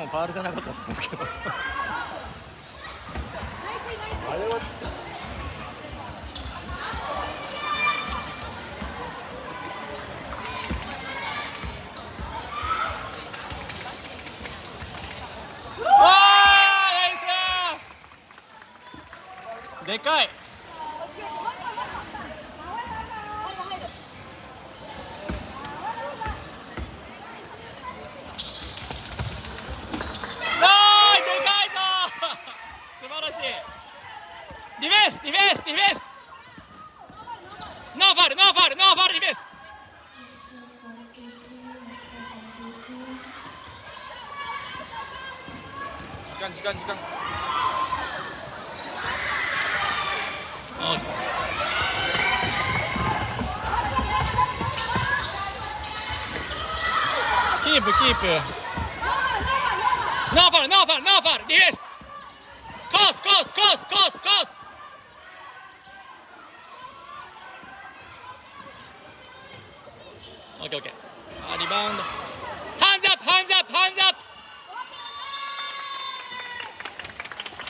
もファウルじゃなかったと思うけどあれはでかい。素晴らしい。ディフェンスディフェンスディフェンス。ノーファウルノーファウルノーファウルディフェンス。時間キープノーファウルノーファウルノーファウルディフェンス。コースオッケーリバウンド。